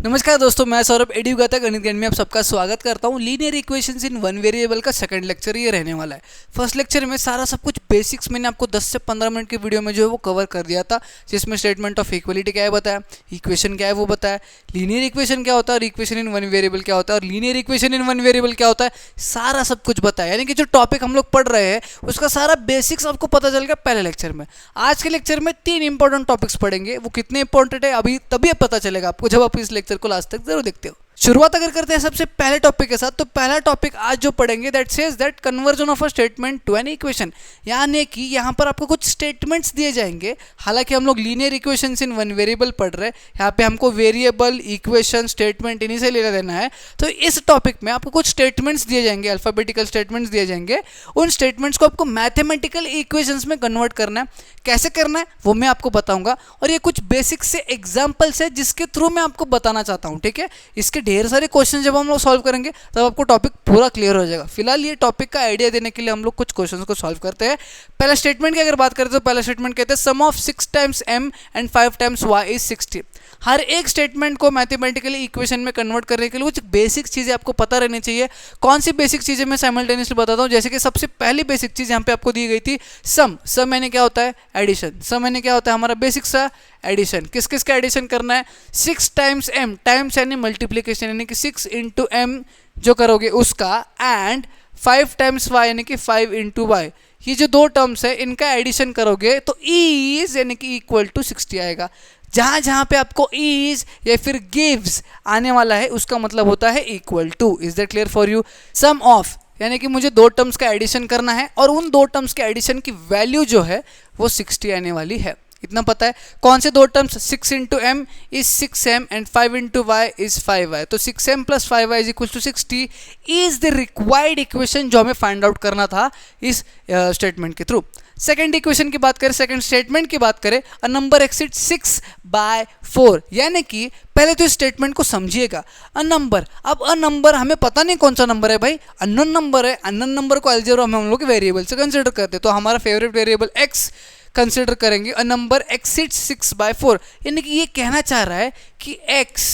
नमस्कार दोस्तों, मैं सौरभ एडुगाता गणित ज्ञान में आप सबका स्वागत करता हूँ। Linear equations in one variable का सेकंड लेक्चर ये रहने वाला है। फर्स्ट लेक्चर में सारा सब कुछ बेसिक्स मैंने आपको 10 से 15 मिनट की वीडियो में जो है वो कवर कर दिया था, जिसमें स्टेटमेंट ऑफ इक्वलिटी क्या है बताया, इक्वेशन क्या है वो बताया, लीनियर इक्वेशन क्या होता है और इक्वेशन इन वन वेरिएबल क्या होता है और linear equation in one variable क्या होता है, सारा सब कुछ बताया। यानी कि जो टॉपिक हम लोग पढ़ रहे हैं उसका सारा बेसिक्स आपको पता चल गया पहले लेक्चर में। आज के लेक्चर में 3 इंपॉर्टेंट टॉपिक्स पढ़ेंगे, वो कितने इंपॉर्टेंट है अभी तभी पता चलेगा आपको जब आप इस लेक्चर को लास्ट तक जरूर देखते हो। शुरुआत अगर करते हैं सबसे पहले टॉपिक के साथ, तो पहला टॉपिक आज जो पढ़ेंगे that says that conversion of a statement to an equation. यानी कि यहाँ पर आपको कुछ स्टेटमेंट्स दिए जाएंगे। हालांकि हम लोग linear equations in one variable पढ़ रहे हैं, यहाँ पे हमको वेरिएबल, इक्वेशन, स्टेटमेंट इन्हीं से लेना देना है। तो इस टॉपिक में आपको कुछ स्टेटमेंट्स दिए जाएंगे, अल्फाबेटिकल स्टेटमेंट्स दिए जाएंगे। उन स्टेटमेंट्स को आपको मैथमेटिकल इक्वेशंस में कन्वर्ट करना है। कैसे करना है वो मैं आपको बताऊंगा, और ये कुछ बेसिक से एग्जाम्पल्स है जिसके थ्रू मैं आपको बताना चाहता हूँ। ठीक है, इसके ढेर सारे क्वेश्चन जब हम लोग सॉल्व करेंगे तब आपको टॉपिक पूरा क्लियर हो जाएगा। फिलहाल ये टॉपिक का आइडिया देने के लिए हम लोग कुछ क्वेश्चंस को सॉल्व करते हैं। पहला स्टेटमेंट की अगर बात करें तो पहला स्टेटमेंट कहते हैं sum of 6 times m and 5 times y is 60। हर एक स्टेटमेंट को मैथमेटिकली इक्वेशन में कन्वर्ट करने के लिए कुछ बेसिक चीज़ें आपको पता रहनी चाहिए। कौन सी बेसिक चीज़ें मैं साइमल्टेनियसली बताता हूँ। जैसे कि सबसे पहली बेसिक चीज़ यहाँ पे आपको दी गई थी सम। सम यानी क्या होता है, एडिशन। सम यानी क्या होता है, हमारा बेसिक सा एडिशन। किस किस का एडिशन करना है, 6 टाइम्स m, टाइम्स यानी मल्टीप्लीकेशन यानी कि 6 इंटू m जो करोगे उसका, एंड 5 टाइम्स y यानी कि 5 इंटू y। ये जो दो टर्म्स है इनका एडिशन करोगे तो इज यानी कि इक्वल टू 60 आएगा। जहाँ जहाँ पे आपको इज या फिर गिव्स आने वाला है उसका मतलब होता है equal to. Is that clear for you. Sum of यानी कि मुझे दो टर्म्स का एडिशन करना है और उन दो टर्म्स के एडिशन की वैल्यू जो है वो 60 आने वाली है। इतना पता है। कौन से दो terms, 6 into m is 6m and 5 into y is 5y। तो 6m plus 5y is equal to 60 is the required equation जो हमें फाइंड आउट करना था इस स्टेटमेंट के थ्रू। सेकंड इक्वेशन की बात करें, सेकंड स्टेटमेंट की बात करें, अ नंबर एक्सीड 6/4। यानी कि पहले तो इस स्टेटमेंट को समझिएगा। अ नंबर, अब अ नंबर हमें पता नहीं कौन सा नंबर है भाई, अननोन नंबर है। अननोन नंबर को अलजेब्रा में हम लोग वेरिएबल से कंसिडर करते हैं, तो हमारा फेवरेट वेरिएबल x कंसिडर करेंगे। अ नंबर एक्सीड 6/4 यानी कि ये कहना चाह रहा है कि x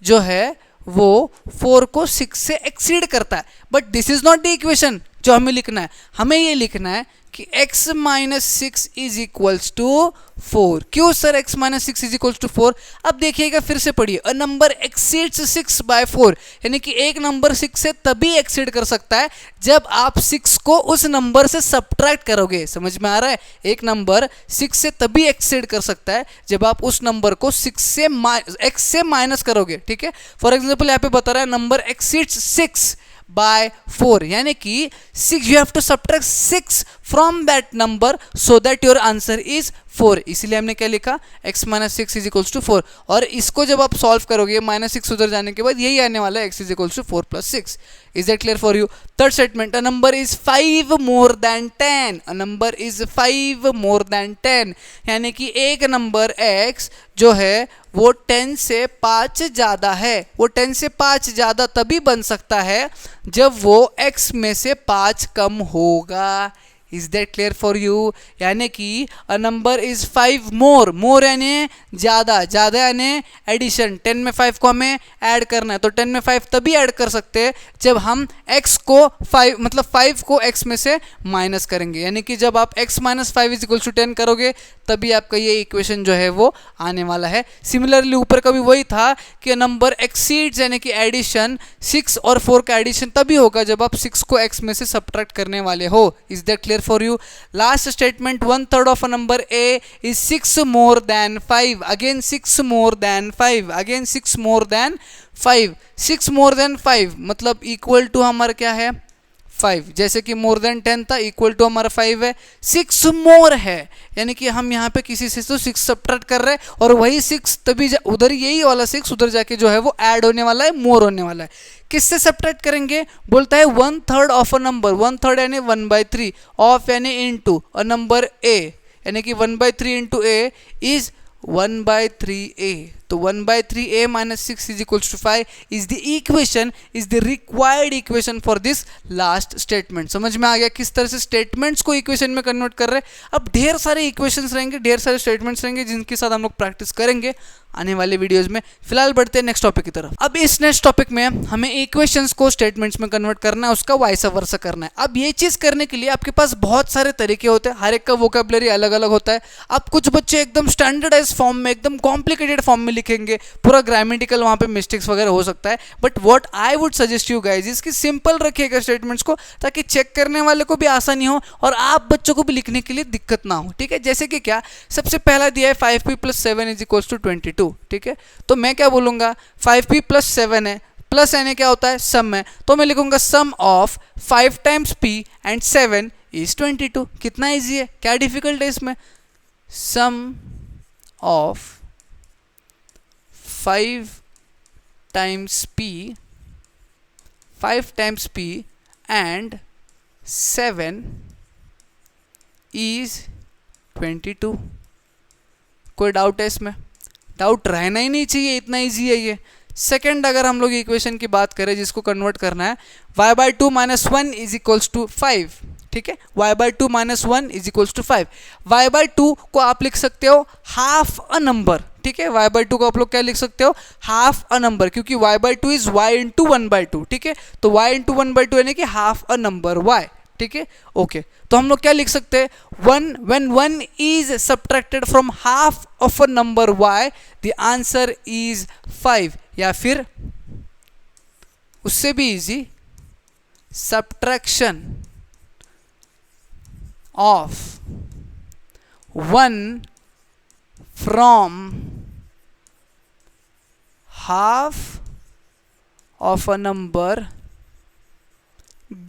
जो है वो 4 को 6 से एक्सीड करता है। But this is not the equation जो हमें लिखना है। हमें ये लिखना है कि x minus 6 is equals to 4। क्यों sir x minus 6 is equals to 4? अब देखिएगा, फिर से पढ़िए। अ नंबर एक्सीड्स 6/4 यानी कि एक नंबर 6 से तभी एक्सीड कर सकता है जब आप 6 को उस नंबर से सब्ट्रैक्ट करोगे। समझ में आ रहा है? एक नंबर 6 से तभी एक्सीड कर सकता है जब आप उस नंबर को 6 से x से माइनस करोगे। ठीक है, फॉर एग्जाम्पल यहाँ पे बता रहा है नंबर एक्सीड्स 6/4 यानी कि 6 you have to subtract 6 from that number so that your answer is 4। इसीलिए हमने क्या लिखा, x minus 6 is equals to 4। और इसको जब आप सॉल्व करोगे माइनस 6 उधर जाने के बाद यही आने वाला है, x is equals to 4 plus 6। Is that clear for you? Third statement, a number is 5 more than 10। A number is 5 more than 10 यानी कि एक नंबर x जो है वो 10 से 5 ज़्यादा है। वो 10 से 5 ज़्यादा तभी बन सकता है जब वो x में से 5 कम होगा। Is that clear for you? यानी कि अ नंबर इज 5 मोर, मोर यानी ज़्यादा, ज़्यादा यानी एडिशन। 10 में 5 को हमें ऐड करना है, तो 10 में 5 तभी ऐड कर सकते हैं जब हम x को 5 मतलब 5 को x में से माइनस करेंगे। यानी कि जब आप x minus 5 is equal to 10 करोगे तभी आपका ये इक्वेशन जो है वो आने वाला है। सिमिलरली ऊपर का भी वही था कि नंबर एक्सीड्स यानी कि एडिशन 6 और 4 का एडिशन तभी होगा जब आप 6 को x में से सब्ट्रैक्ट करने वाले हो। Is that clear for you? Last statement, 1/3 of a number a is 6 more than 5। Again 6 more than 5, again 6 more than 5। 6 more than 5 मतलब इक्वल टू हमारा क्या है, 5। जैसे कि मोर देन 10 था, इक्वल टू हमारा 5 है। 6 मोर है यानी कि हम यहाँ पे किसी से तो 6 सब्ट्रैक्ट कर रहे हैं और वही 6 तभी उधर यही वाला 6 उधर जाके जो है वो ऐड होने वाला है, मोर होने वाला है। किससे सब्ट्रैक्ट करेंगे? बोलता है 1/3 ऑफ अ नंबर। 1/3 यानी 1/3 ऑफ यानी इनटू अ नंबर a यानी कि 1/3 इंटू a इज 1/3a। तो 1/3a minus 6 is equals to 5 is the equation, is the required equation for this last statement. समझ में आ गया किस तरह से स्टेटमेंट्स को इक्वेशन में कन्वर्ट कर रहे हैं. अब ढेर सारे इक्वेशंस रहेंगे, ढेर सारे स्टेटमेंट्स रहेंगे जिनके साथ हम लोग प्रैक्टिस करेंगे आने वाले वीडियोस में. फिलहाल बढ़ते हैं नेक्स्ट टॉपिक की तरफ. अब इस नेक्स्ट टॉपिक में हमें इक्वेशंस को स्टेटमेंट्स में कन्वर्ट करना है, उसका वाइस वर्सा करना है. अब ये चीज करने के लिए आपके पास बहुत सारे तरीके होते हैं, हर एक का वोकैबुलरी अलग अलग होता है. अब कुछ बच्चे एकदम स्टैंडर्डाइज फॉर्म में, एकदम कॉम्प्लिकेटेड फॉर्म में लिखेंगे, पूरा ग्रामेटिकल वहां पे मिस्टेक्स वगैरह हो सकता है. But what I would suggest you guys इसकी सिंपल रखिएगा स्टेटमेंट्स को, ताकि चेक करने वाले को भी आसानी हो और आप बच्चों को भी लिखने के लिए दिक्कत ना हो. ठीक है, जैसे कि क्या सबसे पहला दिया है 5p + 7 = 22. ठीक है, तो मैं क्या बोलूंगा 5p + 7 है, प्लस यानी क्या होता है सम है, तो मैं लिखूंगा सम of 5 times p and 7 is 22. कितना इजी है, क्या डिफिकल्ट है इसमें. सम of 5 times p and 7 is 22. कोई डाउट है इसमें? डाउट रहना ही नहीं चाहिए, इतना इजी है ये. सेकेंड, अगर हम लोग इक्वेशन की बात करें जिसको कन्वर्ट करना है, y/2 - 1 = 5. ठीक है, y/2 - 1 = 5. y/2 को आप लिख सकते हो हाफ अ नंबर. ठीक है, y/2 को आप लोग क्या लिख सकते हो, हाफ अ नंबर, क्योंकि y/2 इज y × 1/2. ठीक है, तो y × 1/2 यानी कि हाफ अ नंबर y. ठीक है, ओके. तो हम लोग क्या लिख सकते हैं, when 1 is subtracted from half of a number y, the answer is 5. या फिर उससे भी easy, subtraction of 1 from half of a number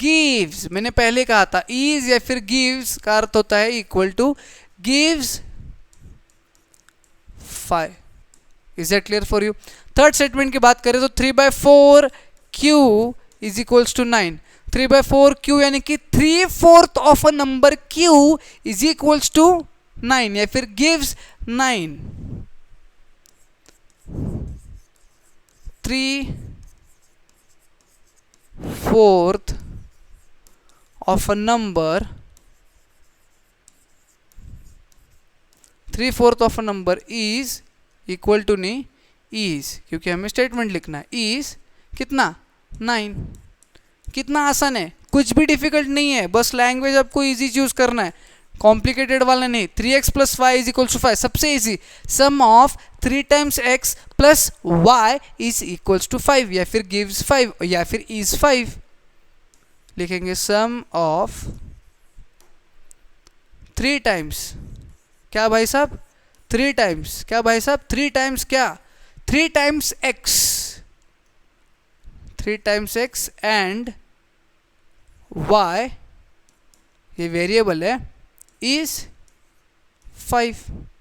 gives. मैंने पहले कहा था is या फिर gives का अर्थ होता है equal to gives 5. Is that clear for you? Third statement की बात करें तो 3/4 q = 9. 3/4 q यानी कि 3/4 of a number q is equals to 9 या फिर gives 9. 3/4 of a number, 3/4 of a number is equal to नहीं is, क्योंकि हमें स्टेटमेंट लिखना है. is कितना 9. कितना आसान है, कुछ भी डिफिकल्ट नहीं है, बस लैंग्वेज आपको इजी चूज करना है, कॉम्प्लिकेटेड वाला नहीं. 3x + y = 5, सबसे easy. Sum of 3 times x + y = 5 या फिर gives 5 या फिर is 5. लिखेंगे सम ऑफ 3 times क्या भाई साहब, 3 times क्या भाई साहब, 3 times क्या, 3 times x, 3 times x and y, ये वेरिएबल है, is 5.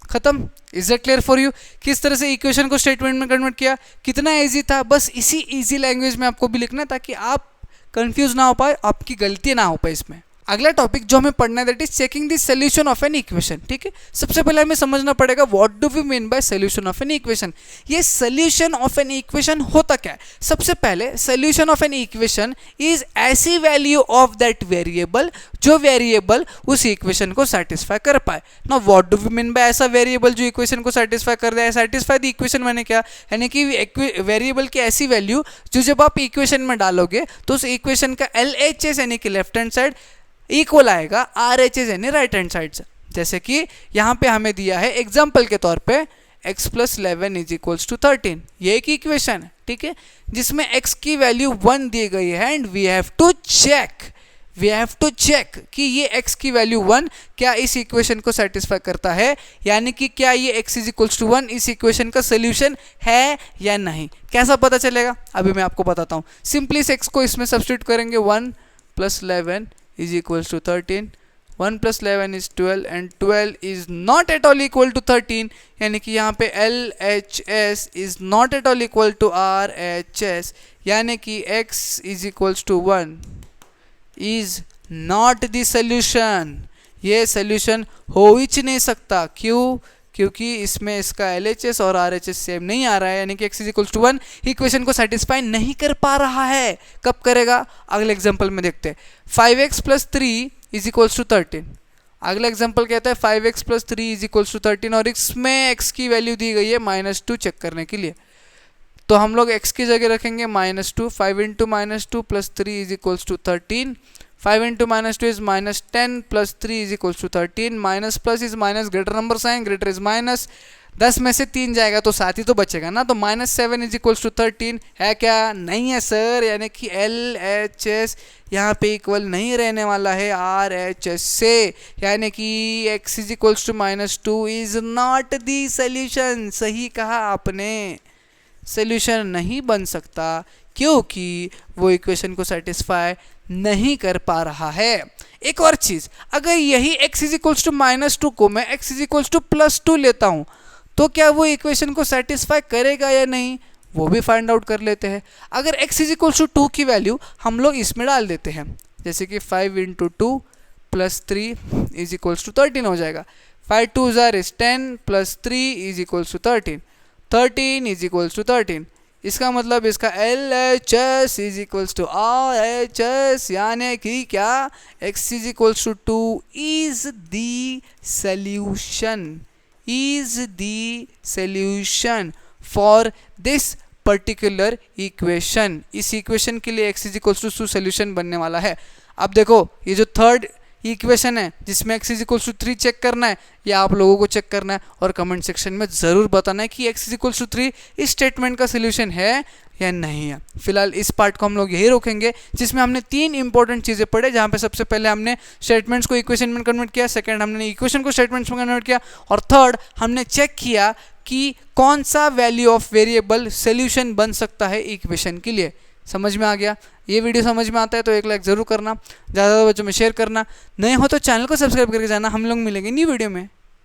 खत्म. Is that clear for you? किस तरह से इक्वेशन को स्टेटमेंट में कन्वर्ट किया, कितना इजी था. बस इसी इजी लैंग्वेज में आपको भी लिखना है ताकि आप कंफ्यूज ना हो पाए, आपकी गलती ना हो पाए इसमें. अगला टॉपिक जो हमें पढ़ना है that is checking the solution of an equation. ठीक है, सबसे पहले हमें समझना पड़ेगा what do we mean by solution of an equation. ये सॉल्यूशन ऑफ एन इक्वेशन होता क्या है. सबसे पहले solution of an equation is ऐसी वैल्यू ऑफ दैट वेरिएबल जो वेरिएबल उस इक्वेशन को सेटिस्फाई कर पाए. Now what do we mean by ऐसा वेरिएबल जो इक्वेशन को सेटिस्फाई कर दे. सेटिस्फाई द इक्वेशन मैंने क्या, यानी कि वेरिएबल की ऐसी वैल्यू जो जब आप इक्वेशन में डालोगे तो उस इक्वेशन का LHS यानी कि लेफ्ट हैंड साइड इक्वल आएगा RHS यानी राइट हैंड साइड से. जैसे कि यहाँ पे हमें दिया है एग्जाम्पल के तौर पे x + 11 = 13. ये एक इक्वेशन है, ठीक है, जिसमें x की वैल्यू 1 दी गई है and we have to check कि ये x की वैल्यू 1 क्या इस इक्वेशन को सेटिस्फाई करता है, यानी कि क्या ये x = 1 इस इक्वेशन का सोल्यूशन है या नहीं. कैसा पता चलेगा, अभी मैं आपको बताता हूँ. सिंपली इस x को इसमें सब्स्टिट्यूट करेंगे. 1 + 11 = 13. 1 + 11 is 12 and 12 is not at all equal to 13, यानी कि यहाँ पे LHS is not at all equal to RHS, यानी कि x = 1 is not the solution. ये solution हो ही नहीं सकता. क्यों? क्योंकि इसमें इसका LHS और RHS सेम नहीं आ रहा है, यानी कि x is equal to 1 equation को सेटिस्फाई नहीं कर पा रहा है। कब करेगा, अगले एग्जाम्पल में देखते हैं। 5x plus 3 is equals to 13। अगला एग्जाम्पल कहता है 5x plus 3 is equals to 13 और इसमें x की वैल्यू दी गई है -2 चेक करने के लिए। तो हम लोग x की जगह रखेंगे -2। 5 into -2 plus 3 is equals to 13। 5 into -2 is -10 plus 3 is equals to 13। Minus plus is minus, greater number sign, greater is minus. 10 में से 3 जाएगा तो 7 ही तो बचेगा ना, तो -7 इज इक्वल्स टू 13 है क्या? नहीं है सर, यानी कि LHS यहाँ पे इक्वल नहीं रहने वाला है RHS से, यानी कि x is equals to -2 is not the solution. सही कहा आपने, सोल्यूशन नहीं बन सकता क्योंकि वो इक्वेशन को सेटिस्फाई नहीं कर पा रहा है। एक और चीज, अगर यही x इज इक्वल्स टू -2 को मैं x इज इक्वल्स टू +2 लेता हूं तो क्या वो इक्वेशन को सेटिस्फाई करेगा या नहीं, वो भी फाइंड आउट कर लेते हैं। अगर x इज इक्वल्स टू 2 की वैल्यू हम लोग इसमें डाल देते हैं, जैसे कि 5 into 2 plus 3 is equals to 13 हो जाएगा। 5 2 is 10 plus 3 is equals to 13। 13 is equals to 13, इसका मतलब इसका LHS is equals to RHS, यानी कि क्या x is equals to 2 is the solution, is the solution for this particular equation. इस equation के लिए x is equals to 2 solution बनने वाला है। अब देखो ये जो थर्ड इक्वेशन है जिसमें x is equals to 3 check करना है, या आप लोगों को चेक करना है और कमेंट सेक्शन में ज़रूर बताना है कि x इज इक्वल्स टू 3 इस स्टेटमेंट का सोल्यूशन है या नहीं है। फिलहाल इस पार्ट को हम लोग यही रोकेंगे जिसमें हमने 3 इंपॉर्टेंट चीज़ें पढ़े, जहाँ पे सबसे पहले हमने स्टेटमेंट्स को इक्वेशन में कन्वर्ट किया, सेकंड हमने इक्वेशन को स्टेटमेंट्स में कन्वर्ट किया, और थर्ड हमने चेक किया कि कौन सा वैल्यू ऑफ वेरिएबल सोल्यूशन बन सकता है इक्वेशन के लिए। समझ में आ गया? ये वीडियो समझ में आता है तो एक लाइक ज़रूर करना, ज़्यादा बच्चों में शेयर करना, नए हो तो चैनल को सब्सक्राइब करके जाना। हम लोग मिलेंगे न्यू वीडियो में।